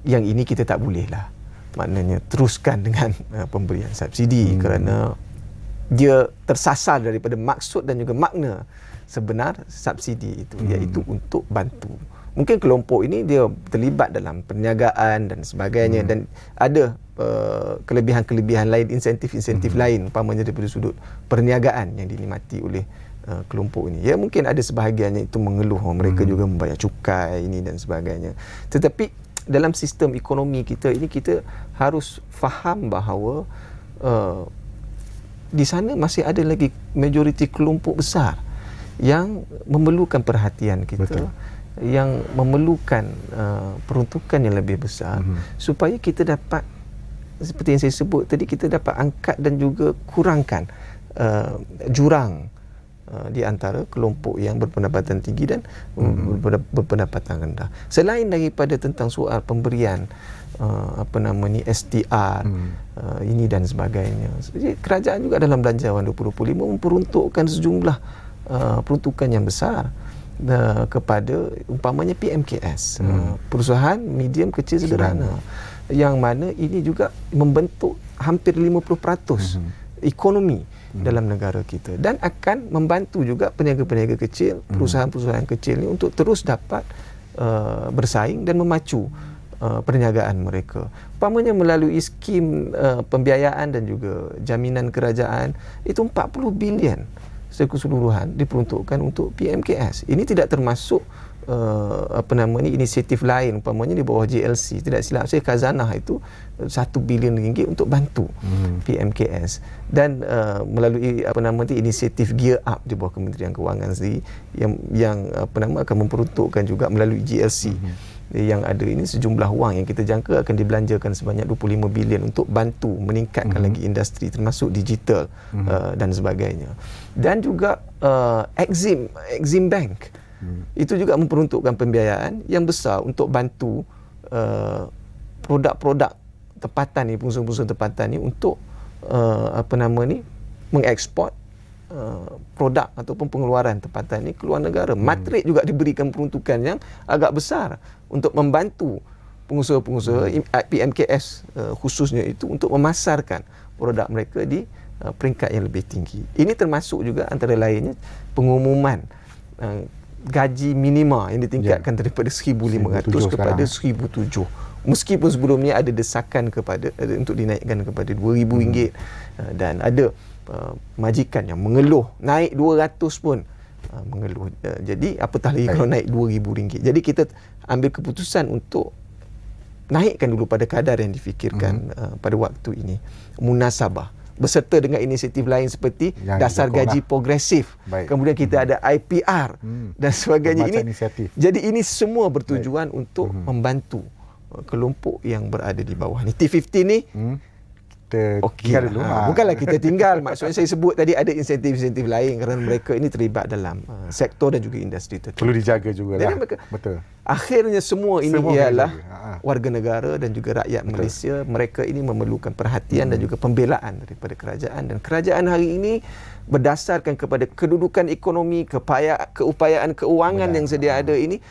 yang ini kita tak boleh lah maknanya teruskan dengan pemberian subsidi, kerana dia tersasar daripada maksud dan juga makna sebenar subsidi itu, iaitu untuk bantu. Mungkin kelompok ini dia terlibat dalam perniagaan dan sebagainya, dan ada kelebihan-kelebihan lain, insentif-insentif lain umpamanya daripada sudut perniagaan yang dinikmati oleh kelompok ini. Ya, mungkin ada sebahagiannya itu mengeluh mereka juga membayar cukai ini dan sebagainya. Tetapi dalam sistem ekonomi kita ini, kita harus faham bahawa di sana masih ada lagi majoriti kelompok besar yang memerlukan perhatian kita. Betul. Yang memerlukan peruntukan yang lebih besar, supaya kita dapat, seperti yang saya sebut tadi, kita dapat angkat dan juga kurangkan jurang di antara kelompok yang berpendapatan tinggi dan berpendapatan rendah. Selain daripada tentang soal pemberian STR ini dan sebagainya, kerajaan juga dalam belanjawan 2025 memperuntukkan sejumlah peruntukan yang besar kepada umpamanya PMKS, perusahaan medium kecil sederhana, yang mana ini juga membentuk hampir 50% ekonomi dalam negara kita, dan akan membantu juga peniaga-peniaga kecil, perusahaan-perusahaan kecil ni untuk terus dapat bersaing dan memacu perniagaan mereka. Umpamanya melalui skim pembiayaan dan juga jaminan kerajaan, itu 40 bilion secara keseluruhan diperuntukkan untuk PMKS. Ini tidak termasuk inisiatif lain, umpamanya di bawah JLC, tidak silap saya Khazanah itu 1 bilion ringgit untuk bantu PMKS, dan melalui inisiatif Gear Up di bawah Kementerian Kewangan sendiri yang akan memperuntukkan juga melalui JLC yang ada ini sejumlah wang yang kita jangka akan dibelanjakan sebanyak 25 bilion untuk bantu meningkatkan lagi industri termasuk digital dan sebagainya. Dan juga Exim Bank itu juga memperuntukkan pembiayaan yang besar untuk bantu produk-produk tempatan ni, pengusaha-pengusaha tempatan ni untuk mengeksport produk ataupun pengeluaran tempatan ni keluar negara. Matrik juga diberikan peruntukan yang agak besar untuk membantu pengusaha-pengusaha PMKS khususnya itu untuk memasarkan produk mereka di peringkat yang lebih tinggi. Ini termasuk juga antara lainnya pengumuman gaji minima yang ditingkatkan daripada 1,500 kepada 1,007. Meskipun sebelumnya ada desakan untuk dinaikkan kepada RM2,000 dan ada majikan yang mengeluh naik 200 pun mengeluh. Jadi apatah lagi kalau naik RM2,000. Jadi kita ambil keputusan untuk naikkan dulu pada kadar yang difikirkan pada waktu ini, munasabah, beserta dengan inisiatif lain seperti yang dasar gaji progresif. Kemudian kita ada IPR dan sebagainya. Jadi ini semua bertujuan untuk membantu kelompok yang berada di bawah ni. T50 ni tinggal dulu. Bukanlah kita tinggal. Maksudnya saya sebut tadi ada insentif-insentif lain kerana mereka ini terlibat dalam sektor dan juga industri tertentu. Perlu dijaga jugalah. Betul. Akhirnya semua ini ialah warga negara dan juga rakyat Malaysia. Mereka ini memerlukan perhatian dan juga pembelaan daripada kerajaan, dan kerajaan hari ini berdasarkan kepada kedudukan ekonomi, keupayaan keuangan yang sedia ada ini,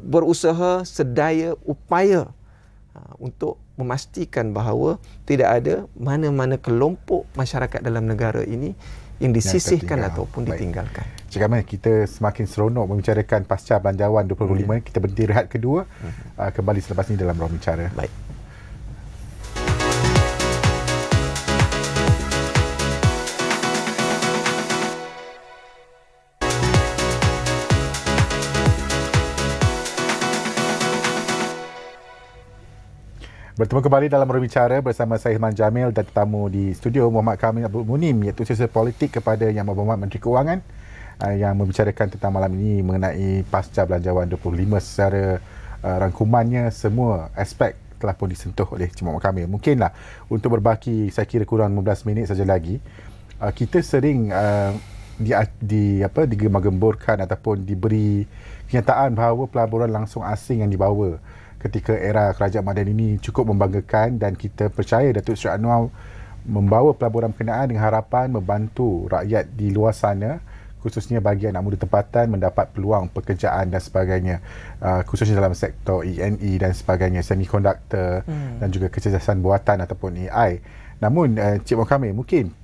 berusaha sedaya upaya untuk memastikan bahawa tidak ada mana-mana kelompok masyarakat dalam negara ini yang disisihkan ataupun ditinggalkan. Cik Kamal, kita semakin seronok membicarakan pasca Belanjawan 2025. Kita berhenti rehat kedua. Kembali selepas ini dalam Ruang Bicara. Baik. Bertemu kembali dalam Ruang Bicara bersama saya Hilman Jamil dan tetamu di studio Muhammad Kamil Abdul Munim, iaitu sesi politik kepada Yang Berhormat Menteri Kewangan yang membicarakan tentang malam ini mengenai pasca Belanjawan 25 secara rangkumannya. Semua aspek telah pun disentuh oleh Cik Muhammad Kamil. Mungkinlah untuk berbaki saya kira kurang 15 minit saja lagi, kita sering digembar-gemborkan ataupun diberi kenyataan bahawa pelaburan langsung asing yang dibawa ketika era Kerajaan Madani ini cukup membanggakan, dan kita percaya Datuk Seri Anwar membawa pelaburan berkenaan dengan harapan membantu rakyat di luar sana, khususnya bagi anak muda tempatan mendapat peluang pekerjaan dan sebagainya, khususnya dalam sektor E&E dan sebagainya, semikonduktor dan juga kecerdasan buatan ataupun AI. Namun Cik Muhammad Kamil, mungkin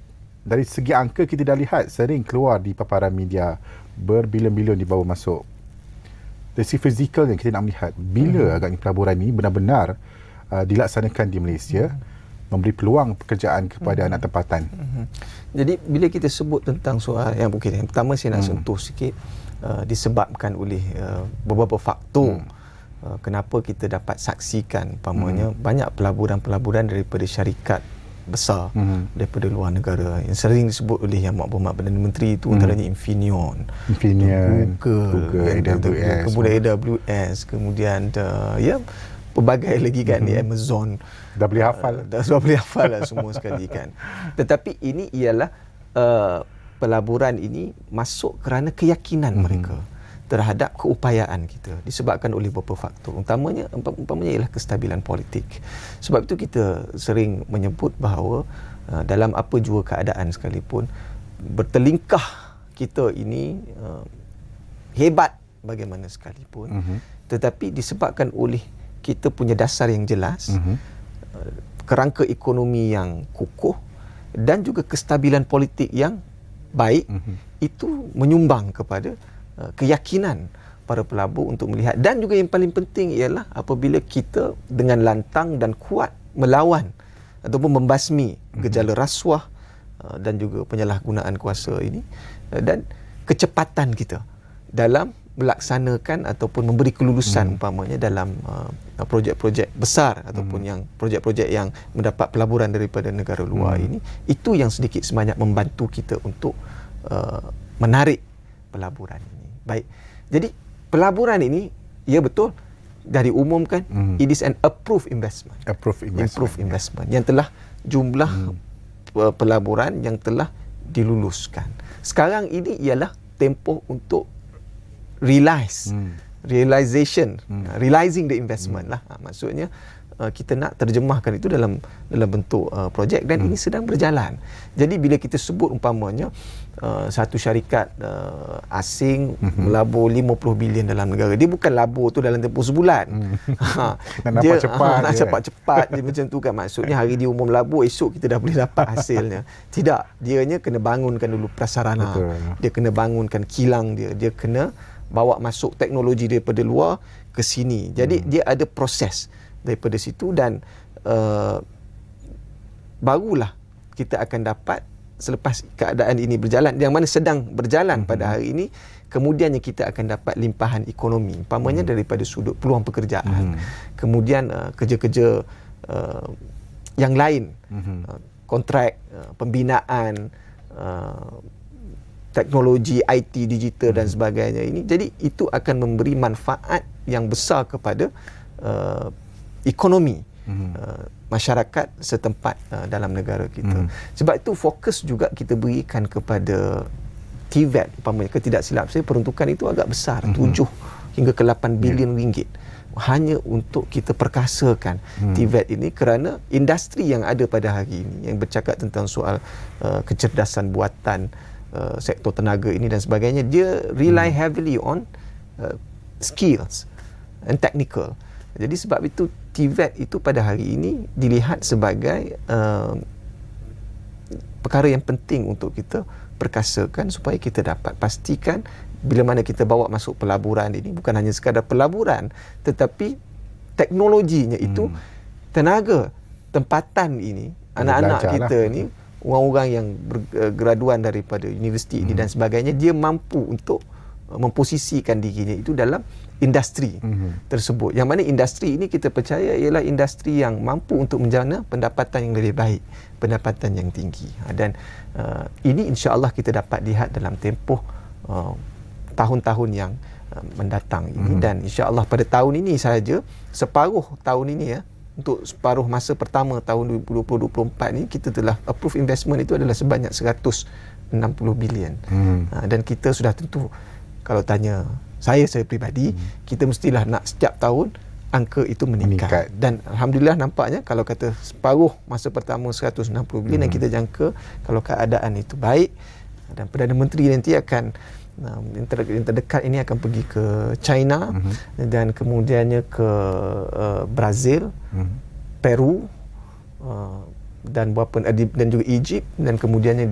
dari segi angka kita dah lihat sering keluar di paparan media berbilion-bilion dibawa masuk. Dari segi fizikal yang kita nak melihat, bila agaknya pelaburan ini benar-benar dilaksanakan di Malaysia, memberi peluang pekerjaan kepada anak tempatan. Jadi bila kita sebut tentang soal yang pertama saya nak sentuh sikit, disebabkan oleh beberapa faktor kenapa kita dapat saksikan umpamanya banyak pelaburan-pelaburan daripada syarikat besar daripada luar negara yang sering disebut oleh Yang Berhormat Perdana Menteri itu, antaranya Infineon, Google, AWS, kemudian AWS, kemudian pelbagai lagi kan, Amazon. Dah boleh hafal. Dah boleh hafal lah semua sekali kan. Tetapi ini ialah pelaburan ini masuk kerana keyakinan mereka terhadap keupayaan kita, disebabkan oleh beberapa faktor. Umpamanya ialah kestabilan politik. Sebab itu kita sering menyebut bahawa dalam apa jua keadaan sekalipun, bertelingkah kita ini hebat bagaimana sekalipun, tetapi disebabkan oleh kita punya dasar yang jelas, kerangka ekonomi yang kukuh dan juga kestabilan politik yang baik, itu menyumbang kepada keyakinan para pelabur untuk melihat. Dan juga yang paling penting ialah apabila kita dengan lantang dan kuat melawan ataupun membasmi gejala rasuah dan juga penyalahgunaan kuasa ini, dan kecepatan kita dalam melaksanakan ataupun memberi kelulusan umpamanya dalam projek-projek besar ataupun yang projek-projek yang mendapat pelaburan daripada negara luar ini, itu yang sedikit sebanyak membantu kita untuk menarik pelaburan ini. Baik. Jadi pelaburan ini, ya betul, dari umumkan it is an approved investment. Approved Investment yang telah jumlah pelaburan yang telah diluluskan. Sekarang ini ialah tempoh untuk realizing the investment lah. Maksudnya kita nak terjemahkan itu dalam bentuk projek, dan ini sedang berjalan. Jadi bila kita sebut umpamanya satu syarikat asing melabur 50 bilion dalam negara, dia bukan labur tu dalam tempoh sebulan. Dia nak cepat dia macam tu kan. Maksudnya hari dia umum labur, esok kita dah boleh dapat hasilnya. Tidak, dianya kena bangunkan dulu prasarana. Betul. Dia kena bangunkan kilang dia kena bawa masuk teknologi daripada luar ke sini. Jadi dia ada proses daripada situ, dan barulah kita akan dapat, selepas keadaan ini berjalan, yang mana sedang berjalan pada hari ini, kemudiannya kita akan dapat limpahan ekonomi, umpamanya daripada sudut peluang pekerjaan, kemudian kerja-kerja yang lain, kontrak, pembinaan, teknologi IT digital dan sebagainya ini. Jadi itu akan memberi manfaat yang besar kepada ekonomi masyarakat setempat dalam negara kita. Sebab itu fokus juga kita berikan kepada TVET. Umpamanya, tidak silap saya, peruntukan itu agak besar, 7 hingga ke 8 bilion ringgit hanya untuk kita perkasakan TVET ini, kerana industri yang ada pada hari ini yang bercakap tentang soal kecerdasan buatan, sektor tenaga ini dan sebagainya, dia rely heavily on skills and technical. Jadi sebab itu TVET itu pada hari ini dilihat sebagai perkara yang penting untuk kita perkasakan, supaya kita dapat pastikan bila mana kita bawa masuk pelaburan ini, bukan hanya sekadar pelaburan, tetapi teknologinya itu, tenaga tempatan ini, anak-anak kita ni, orang-orang yang bergraduan daripada universiti ini dan sebagainya, dia mampu untuk memposisikan dirinya itu dalam industri tersebut. Yang mana industri ini kita percaya ialah industri yang mampu untuk menjana pendapatan yang lebih baik, pendapatan yang tinggi. Dan ini insya-Allah kita dapat lihat dalam tempoh tahun-tahun yang mendatang ini. Dan insya-Allah pada tahun ini sahaja, separuh tahun ini, ya, untuk separuh masa pertama tahun 2020-2024 ni, kita telah approve investment itu adalah sebanyak 160 bilion. Dan kita sudah tentu, kalau tanya saya pribadi, kita mestilah nak setiap tahun angka itu meningkat. Dan Alhamdulillah nampaknya, kalau kata separuh masa pertama 160 bilion, dan kita jangka kalau keadaan itu baik, dan Perdana Menteri nanti akan yang terdekat ini akan pergi ke China, dan kemudiannya ke Brazil, Peru, dan dan juga Egypt, dan kemudiannya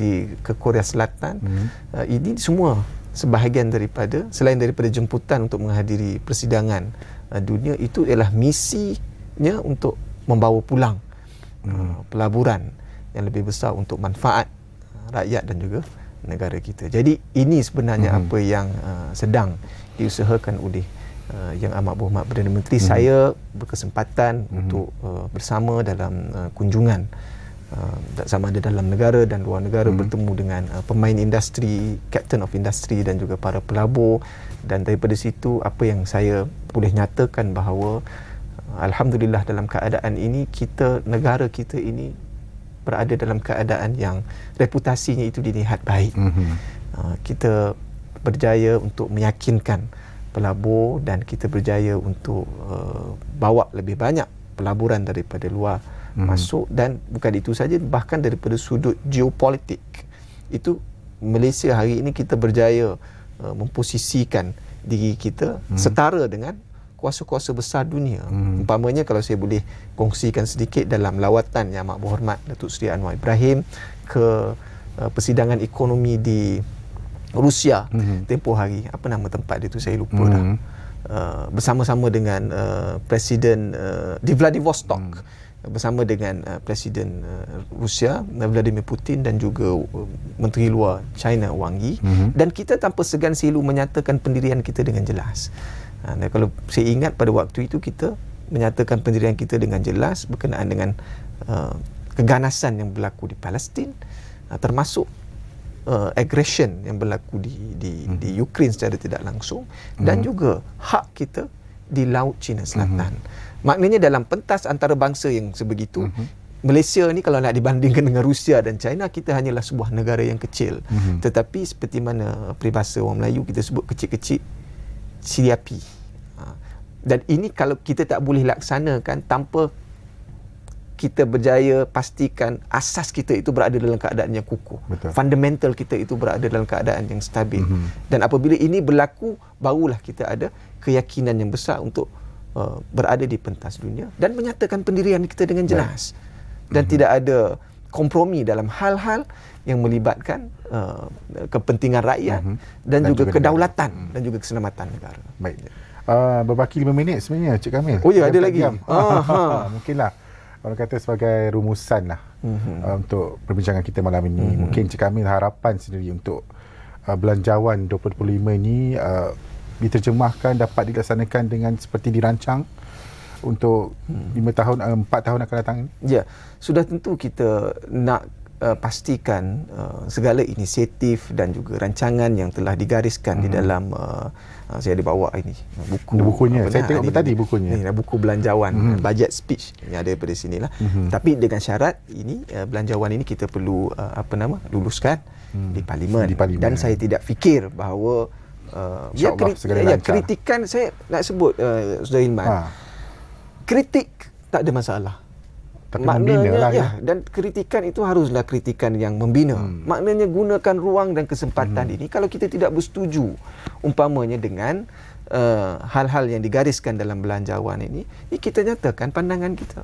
ke Korea Selatan. Ini semua sebahagian daripada, selain daripada jemputan untuk menghadiri persidangan dunia, itu ialah misinya untuk membawa pulang pelaburan yang lebih besar untuk manfaat rakyat dan juga negara kita. Jadi ini sebenarnya apa yang sedang diusahakan oleh Yang Amat Berhormat Perdana Menteri. Saya berkesempatan untuk bersama dalam kunjungan, sama ada dalam negara dan luar negara, bertemu dengan pemain industri, captain of industry dan juga para pelabur. Dan daripada situ, apa yang saya boleh nyatakan bahawa Alhamdulillah, dalam keadaan ini, negara kita ini berada dalam keadaan yang reputasinya itu dilihat baik. Kita berjaya untuk meyakinkan pelabur, dan kita berjaya untuk bawa lebih banyak pelaburan daripada luar masuk. Dan bukan itu saja, bahkan daripada sudut geopolitik itu, Malaysia hari ini kita berjaya memposisikan diri kita setara dengan kuasa-kuasa besar dunia. Umpamanya kalau saya boleh kongsikan sedikit dalam lawatan Yang Amat Berhormat Datuk Seri Anwar Ibrahim ke persidangan ekonomi di Rusia tempoh hari, apa nama tempat dia tu saya lupa dah. Bersama-sama dengan Presiden di Vladivostok, bersama dengan Presiden Rusia Vladimir Putin dan juga Menteri Luar China Wang Yi, dan kita tanpa segan silu menyatakan pendirian kita dengan jelas. Dan kalau saya ingat pada waktu itu kita menyatakan pendirian kita dengan jelas berkenaan dengan keganasan yang berlaku di Palestin, termasuk aggression yang berlaku di Ukraine secara tidak langsung, dan juga hak kita di Laut Cina Selatan. Maknanya dalam pentas antarabangsa yang sebegitu, Malaysia ni kalau nak dibandingkan dengan Rusia dan China, kita hanyalah sebuah negara yang kecil. Tetapi seperti mana peribahasa orang Melayu kita sebut kecil-kecil sili api. Dan ini kalau kita tak boleh laksanakan tanpa kita berjaya pastikan asas kita itu berada dalam keadaan yang kukuh. Betul. Fundamental kita itu berada dalam keadaan yang stabil. Dan apabila ini berlaku, barulah kita ada keyakinan yang besar untuk berada di pentas dunia dan menyatakan pendirian kita dengan jelas. Dan tidak ada kompromi dalam hal-hal yang melibatkan kepentingan rakyat dan juga kedaulatan dan juga keselamatan negara. Baik. Berbaki 5 minit sebenarnya Cik Kamil. Oh ya, ada lagi. Mungkinlah orang kata sebagai rumusan lah untuk perbincangan kita malam ini. Mungkin Cik Kamil harapan sendiri untuk belanjawan 2025 ini diterjemahkan, dapat dilaksanakan dengan seperti dirancang untuk 4 tahun akan datang ini? Ya, sudah tentu kita nak pastikan segala inisiatif dan juga rancangan yang telah digariskan di dalam saya ada bawa ini bukunya. Saya tengok tadi bukunya. Ini buku belanjawan, budget speech yang ada pada sinilah. Tapi dengan syarat ini belanjawan ini kita perlu luluskan di Parlimen. Dan saya tidak fikir bahawa kritikan saya nak sebut Saudara Hilman. Kritik tak ada masalah. Tapi membina lah dan kritikan itu haruslah kritikan yang membina. Maknanya gunakan ruang dan kesempatan ini. Kalau kita tidak bersetuju umpamanya dengan hal-hal yang digariskan dalam belanjawan ini, kita nyatakan pandangan kita.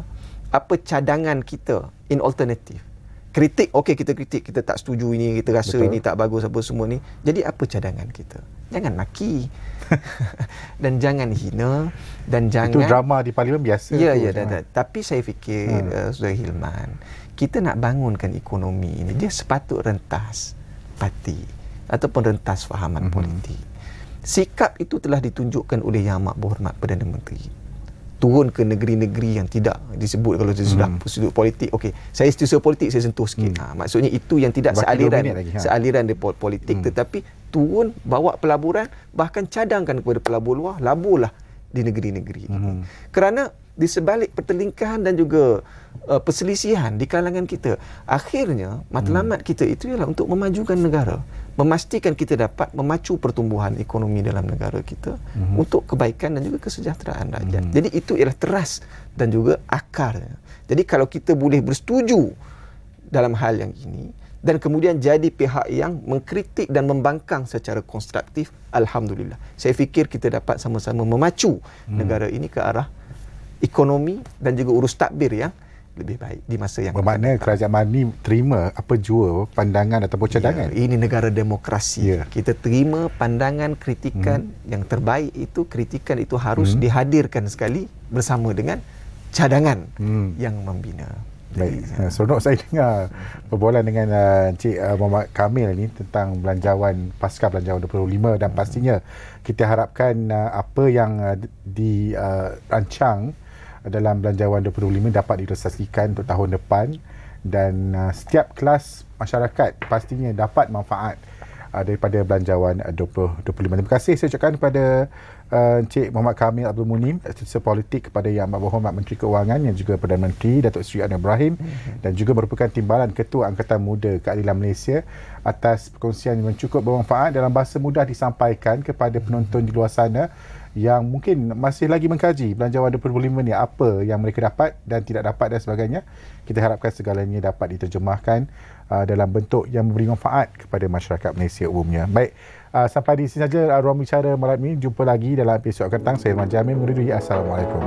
Apa cadangan kita in alternative. Kritik, okey kita kritik, kita tak setuju ini, kita rasa ini tak bagus apa semua ni. Jadi apa cadangan kita? Jangan maki. Dan jangan hina, dan jangan, itu drama di Parlimen biasa. Ya. Tapi saya fikir Saudara Hilman, kita nak bangunkan ekonomi ini, dia sepatut rentas parti ataupun rentas fahaman politik. Sikap itu telah ditunjukkan oleh Yang Amat Berhormat Perdana Menteri. Turun ke negeri-negeri yang tidak disebut kalau sudah sudut politik. Okey, saya istilah politik saya sentuh sikit. Maksudnya itu yang tidak sealiran di politik, tetapi turun bawa pelaburan, bahkan cadangkan kepada pelabur luar, laburlah di negeri-negeri ini. Kerana di sebalik pertelingkahan dan juga perselisihan di kalangan kita, akhirnya matlamat kita itu ialah untuk memajukan negara, memastikan kita dapat memacu pertumbuhan ekonomi dalam negara kita untuk kebaikan dan juga kesejahteraan rakyat. Jadi itu ialah teras dan juga akarnya. Jadi kalau kita boleh bersetuju dalam hal yang ini dan kemudian jadi pihak yang mengkritik dan membangkang secara konstruktif, alhamdulillah. Saya fikir kita dapat sama-sama memacu negara ini ke arah ekonomi dan juga urus tadbir yang lebih baik di masa yang bermakna kerajaan Mani terima apa jua pandangan ataupun cadangan. Ini negara demokrasi. Kita terima pandangan, kritikan yang terbaik itu, kritikan itu harus dihadirkan sekali bersama dengan cadangan yang membina. Baik, seronok saya dengar perbualan dengan Encik Muhammad Kamil ni tentang belanjawan pasca belanjawan 25, dan pastinya kita harapkan apa yang dirancang dalam belanjawan 25 dapat direalisasikan untuk tahun depan, dan setiap kelas masyarakat pastinya dapat manfaat daripada belanjawan 2025. Terima kasih saya ucapkan kepada Encik Muhammad Kamil Abdul Munim, Stafsir Politik, kepada Yang Amat Berhormat Menteri Keuangan yang juga Perdana Menteri Datuk Seri Anwar Ibrahim, dan juga merupakan Timbalan Ketua Angkatan Muda Keadilan Malaysia, atas perkongsian yang cukup bermanfaat dalam bahasa mudah disampaikan kepada penonton di luar sana yang mungkin masih lagi mengkaji belanjawan 2025 ni, apa yang mereka dapat dan tidak dapat dan sebagainya. Kita harapkan segalanya dapat diterjemahkan dalam bentuk yang memberi manfaat kepada masyarakat Malaysia umumnya. Baik, Sampai di sini saja ruang bicara malam ini. Jumpa lagi dalam episod akan datang. Saya Irman Jamil mengundur diri. Assalamualaikum.